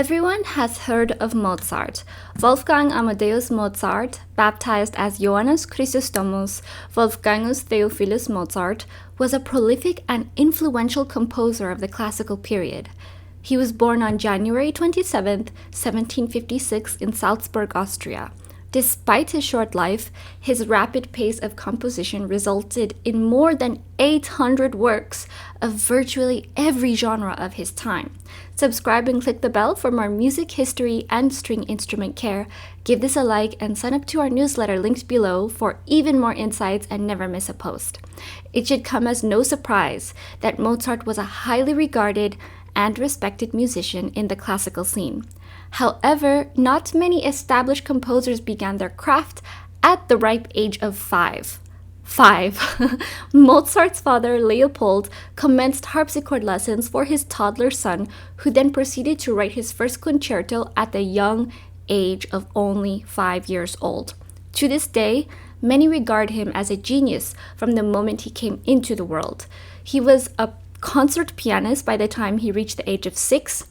Everyone has heard of Mozart. Wolfgang Amadeus Mozart, baptized as Johannes Chrysostomus Wolfgangus Theophilus Mozart, was a prolific and influential composer of the classical period. He was born on January 27, 1756 in Salzburg, Austria. Despite his short life, his rapid pace of composition resulted in more than 800 works of virtually every genre of his time. Subscribe and click the bell for more music history and string instrument care. Give this a like and sign up to our newsletter linked below for even more insights and never miss a post. It should come as no surprise that Mozart was a highly regarded and respected musician in the classical scene. However, not many established composers began their craft at the ripe age of 5. Mozart's father, Leopold, commenced harpsichord lessons for his toddler son, who then proceeded to write his first concerto at the young age of only 5 years old. To this day, many regard him as a genius from the moment he came into the world. He was a concert pianist by the time he reached the age of 6,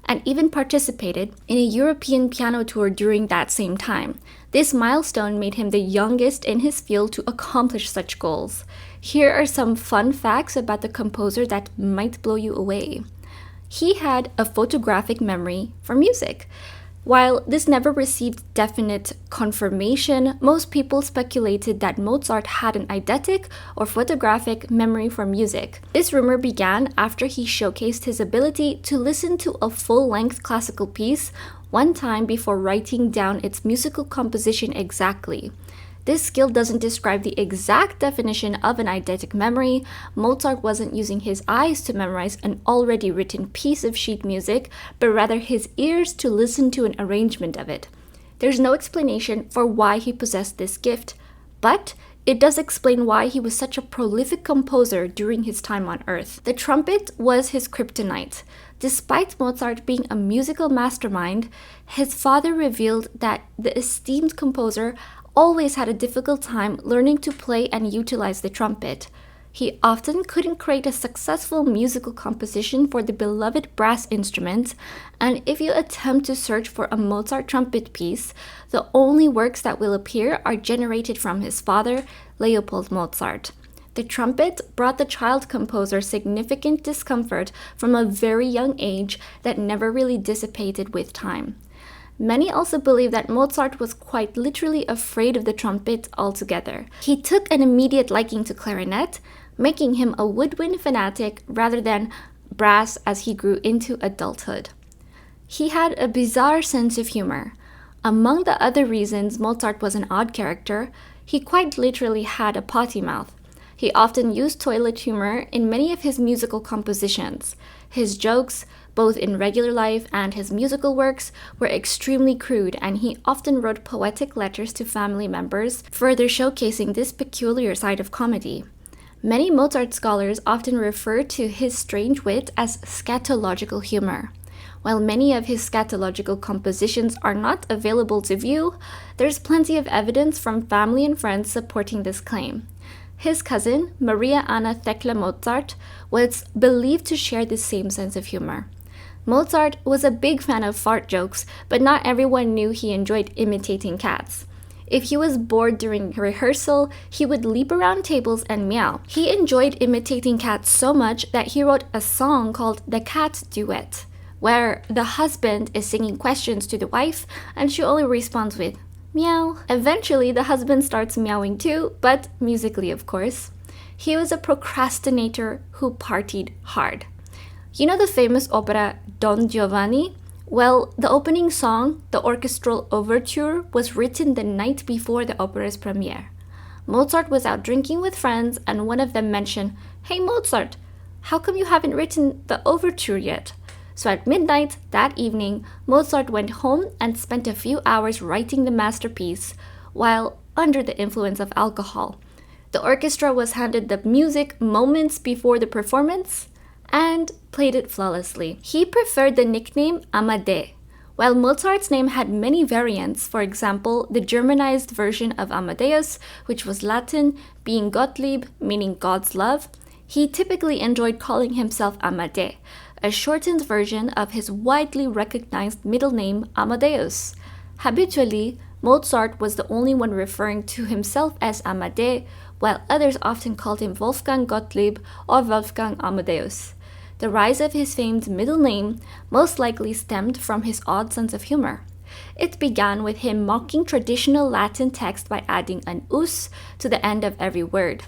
and even participated in a European piano tour during that same time. This milestone made him the youngest in his field to accomplish such goals. Here are some fun facts about the composer that might blow you away. He had a photographic memory for music. While this never received definite confirmation, most people speculated that Mozart had an eidetic or photographic memory for music. This rumor began after he showcased his ability to listen to a full-length classical piece one time before writing down its musical composition exactly. This skill doesn't describe the exact definition of an eidetic memory. Mozart wasn't using his eyes to memorize an already written piece of sheet music, but rather his ears to listen to an arrangement of it. There's no explanation for why he possessed this gift, but it does explain why he was such a prolific composer during his time on Earth. The trumpet was his kryptonite. Despite Mozart being a musical mastermind, his father revealed that the esteemed composer always had a difficult time learning to play and utilize the trumpet. He often couldn't create a successful musical composition for the beloved brass instrument, and if you attempt to search for a Mozart trumpet piece, the only works that will appear are generated from his father, Leopold Mozart. The trumpet brought the child composer significant discomfort from a very young age that never really dissipated with time. Many also believe that Mozart was quite literally afraid of the trumpet altogether. He took an immediate liking to clarinet, making him a woodwind fanatic rather than brass as he grew into adulthood. He had a bizarre sense of humor. Among the other reasons Mozart was an odd character, he quite literally had a potty mouth. He often used toilet humor in many of his musical compositions. His jokes, both in regular life and his musical works, were extremely crude, and he often wrote poetic letters to family members, further showcasing this peculiar side of comedy. Many Mozart scholars often refer to his strange wit as scatological humor. While many of his scatological compositions are not available to view, there's plenty of evidence from family and friends supporting this claim. His cousin, Maria Anna Thekla Mozart, was believed to share the same sense of humor. Mozart was a big fan of fart jokes, but not everyone knew he enjoyed imitating cats. If he was bored during rehearsal, he would leap around tables and meow. He enjoyed imitating cats so much that he wrote a song called The Cat Duet, where the husband is singing questions to the wife and she only responds with meow. Eventually, the husband starts meowing too, but musically, of course. He was a procrastinator who partied hard. You know the famous opera Don Giovanni? Well, the opening song, the Orchestral Overture, was written the night before the opera's premiere. Mozart was out drinking with friends, and one of them mentioned, "Hey Mozart, how come you haven't written the overture yet?" So at midnight that evening, Mozart went home and spent a few hours writing the masterpiece while under the influence of alcohol. The orchestra was handed the music moments before the performance and played it flawlessly. He preferred the nickname Amade. While Mozart's name had many variants, for example, the Germanized version of Amadeus, which was Latin, being Gottlieb, meaning God's love, he typically enjoyed calling himself Amade, a shortened version of his widely recognized middle name Amadeus. Habitually, Mozart was the only one referring to himself as Amade, while others often called him Wolfgang Gottlieb or Wolfgang Amadeus. The rise of his famed middle name most likely stemmed from his odd sense of humor. It began with him mocking traditional Latin text by adding an us to the end of every word.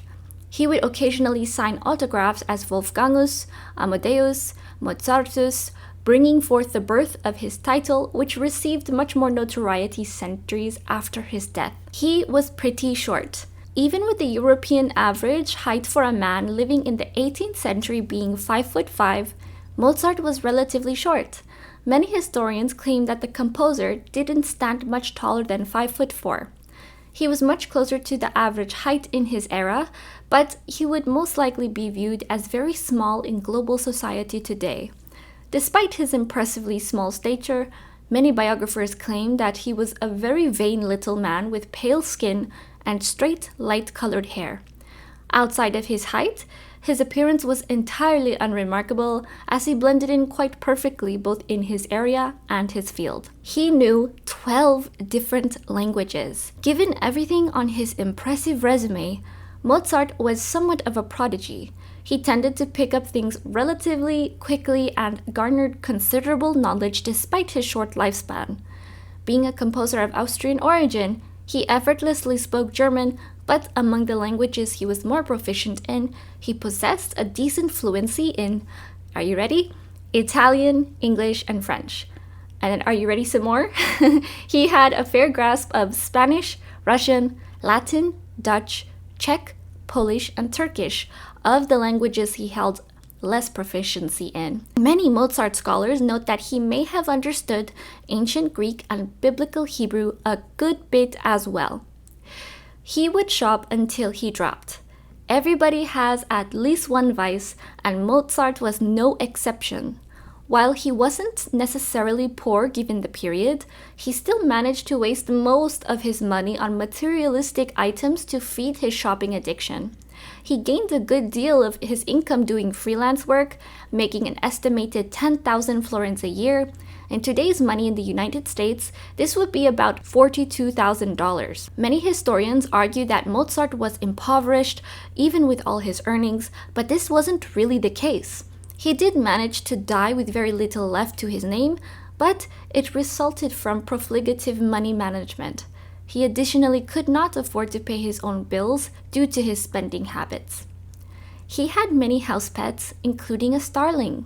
He would occasionally sign autographs as Wolfgangus, Amadeus, Mozartus, bringing forth the birth of his title, which received much more notoriety centuries after his death. He was pretty short. Even with the European average height for a man living in the 18th century being 5'5", Mozart was relatively short. Many historians claim that the composer didn't stand much taller than 5'4". He was much closer to the average height in his era, but he would most likely be viewed as very small in global society today. Despite his impressively small stature, many biographers claim that he was a very vain little man with pale skin and straight, light-colored hair. Outside of his height, his appearance was entirely unremarkable, as he blended in quite perfectly both in his area and his field. He knew 12 different languages. Given everything on his impressive resume, Mozart was somewhat of a prodigy. He tended to pick up things relatively quickly and garnered considerable knowledge despite his short lifespan. Being a composer of Austrian origin, he effortlessly spoke German, but among the languages he was more proficient in, he possessed a decent fluency in, are you ready? Italian, English, and French. And then, are you ready some more? He had a fair grasp of Spanish, Russian, Latin, Dutch, Czech, Polish, and Turkish, of the languages he held less proficiency in. Many Mozart scholars note that he may have understood ancient Greek and biblical Hebrew a good bit as well. He would shop until he dropped. Everybody has at least one vice, and Mozart was no exception. While he wasn't necessarily poor given the period, he still managed to waste most of his money on materialistic items to feed his shopping addiction. He gained a good deal of his income doing freelance work, making an estimated 10,000 florins a year. In today's money in the United States, this would be about $42,000. Many historians argue that Mozart was impoverished, even with all his earnings, but this wasn't really the case. He did manage to die with very little left to his name, but it resulted from profligative money management. He additionally could not afford to pay his own bills due to his spending habits. He had many house pets, including a starling.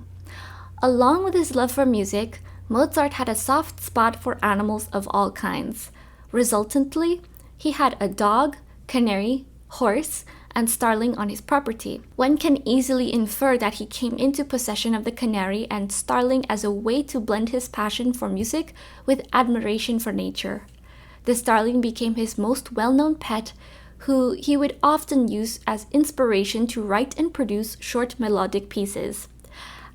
Along with his love for music, Mozart had a soft spot for animals of all kinds. Resultantly, he had a dog, canary, horse, and starling on his property. One can easily infer that he came into possession of the canary and starling as a way to blend his passion for music with admiration for nature. The starling became his most well-known pet, who he would often use as inspiration to write and produce short melodic pieces.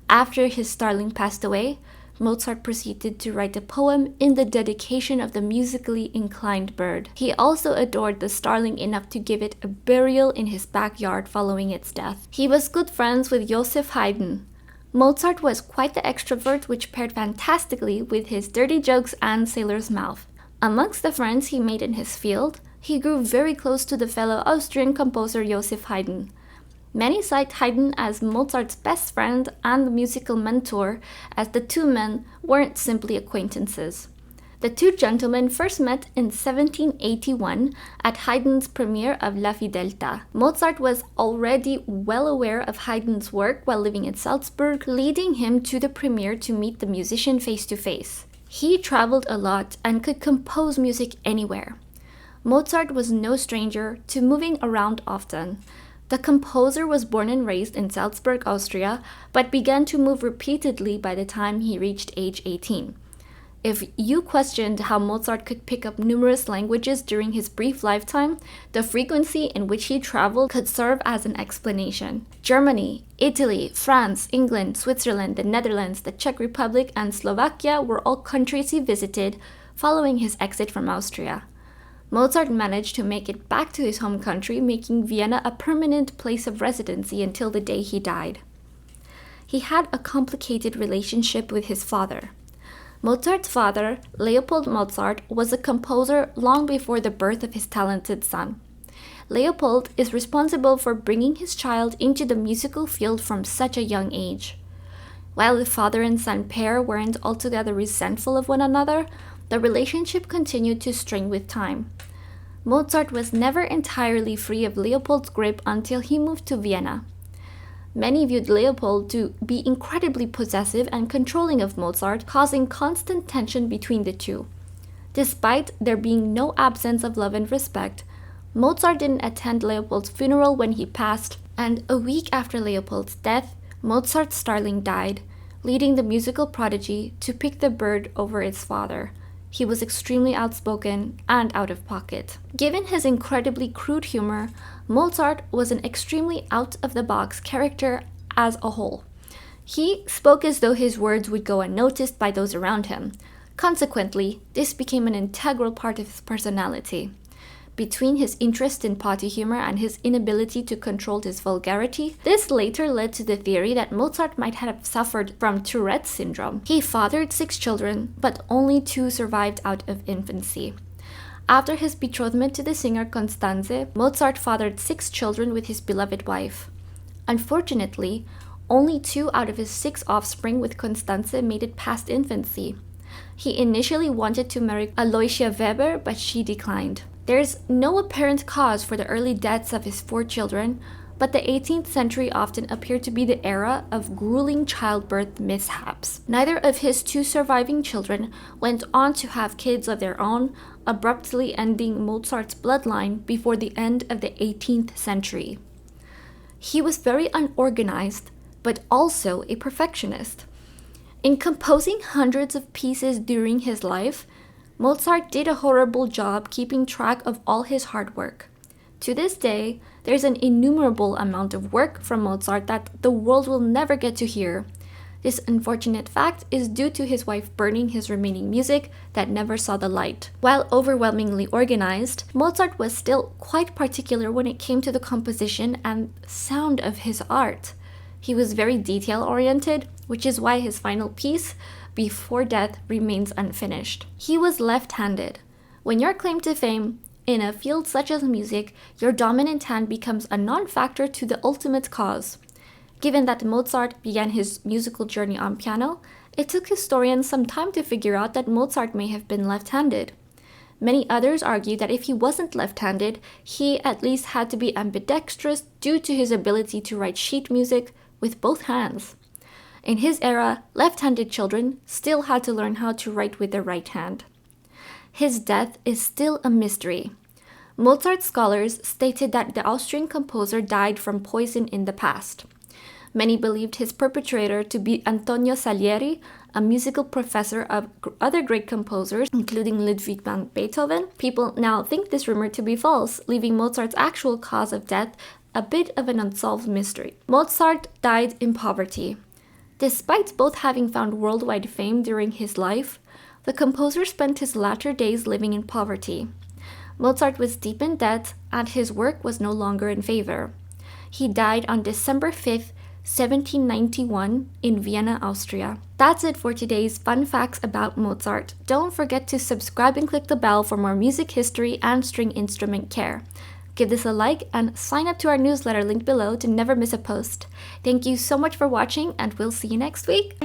After his starling passed away, Mozart proceeded to write a poem in the dedication of the musically inclined bird. He also adored the starling enough to give it a burial in his backyard following its death. He was good friends with Joseph Haydn. Mozart was quite the extrovert, which paired fantastically with his dirty jokes and sailor's mouth. Amongst the friends he made in his field, he grew very close to the fellow Austrian composer Joseph Haydn. Many cite Haydn as Mozart's best friend and musical mentor, as the two men weren't simply acquaintances. The two gentlemen first met in 1781 at Haydn's premiere of La Fideltà. Mozart was already well aware of Haydn's work while living in Salzburg, leading him to the premiere to meet the musician face to face. He traveled a lot and could compose music anywhere. Mozart was no stranger to moving around often. The composer was born and raised in Salzburg, Austria, but began to move repeatedly by the time he reached age 18. If you questioned how Mozart could pick up numerous languages during his brief lifetime, the frequency in which he traveled could serve as an explanation. Germany, Italy, France, England, Switzerland, the Netherlands, the Czech Republic, and Slovakia were all countries he visited following his exit from Austria. Mozart managed to make it back to his home country, making Vienna a permanent place of residency until the day he died. he had a complicated relationship with his father. Mozart's father, Leopold Mozart, was a composer long before the birth of his talented son. Leopold is responsible for bringing his child into the musical field from such a young age. While the father and son pair weren't altogether resentful of one another, the relationship continued to strain with time. Mozart was never entirely free of Leopold's grip until he moved to Vienna. Many viewed Leopold to be incredibly possessive and controlling of Mozart, causing constant tension between the two. Despite there being no absence of love and respect, Mozart didn't attend Leopold's funeral when he passed, and a week after Leopold's death, Mozart's starling died, leading the musical prodigy to pick the bird over its father. He was extremely outspoken and out of pocket. Given his incredibly crude humor, Mozart was an extremely out-of-the-box character as a whole. He spoke as though his words would go unnoticed by those around him. Consequently, this became an integral part of his personality. Between his interest in potty humor and his inability to control his vulgarity, this later led to the theory that Mozart might have suffered from Tourette's syndrome. He fathered 6 children, but only 2 survived out of infancy. After his betrothment to the singer Constanze, Mozart fathered 6 children with his beloved wife. Unfortunately, only 2 out of his 6 offspring with Constanze made it past infancy. He initially wanted to marry Aloysia Weber, but she declined. There's no apparent cause for the early deaths of his 4 children, but the 18th century often appeared to be the era of grueling childbirth mishaps. Neither of his 2 surviving children went on to have kids of their own, abruptly ending Mozart's bloodline before the end of the 18th century. He was very unorganized, but also a perfectionist. In composing hundreds of pieces during his life, Mozart did a horrible job keeping track of all his hard work. To this day, there's an innumerable amount of work from Mozart that the world will never get to hear. This unfortunate fact is due to his wife burning his remaining music that never saw the light. While overwhelmingly organized, Mozart was still quite particular when it came to the composition and sound of his art. He was very detail-oriented, which is why his final piece, Before Death, remains unfinished. He was left-handed. When your claim to fame in a field such as music, your dominant hand becomes a non-factor to the ultimate cause. Given that Mozart began his musical journey on piano, it took historians some time to figure out that Mozart may have been left-handed. Many others argue that if he wasn't left-handed, he at least had to be ambidextrous due to his ability to write sheet music with both hands. In his era, left-handed children still had to learn how to write with their right hand. His death is still a mystery. Mozart scholars stated that the Austrian composer died from poison in the past. Many believed his perpetrator to be Antonio Salieri, a musical professor of other great composers, including Ludwig van Beethoven. People now think this rumor to be false, leaving Mozart's actual cause of death a bit of an unsolved mystery. Mozart died in poverty. Despite both having found worldwide fame during his life, the composer spent his latter days living in poverty. Mozart was deep in debt, and his work was no longer in favor. He died on December 5th, 1791 in Vienna, Austria. That's it for today's fun facts about Mozart. Don't forget to subscribe and click the bell for more music history and string instrument care. Give this a like and sign up to our newsletter linked below to never miss a post. Thank you so much for watching, and we'll see you next week.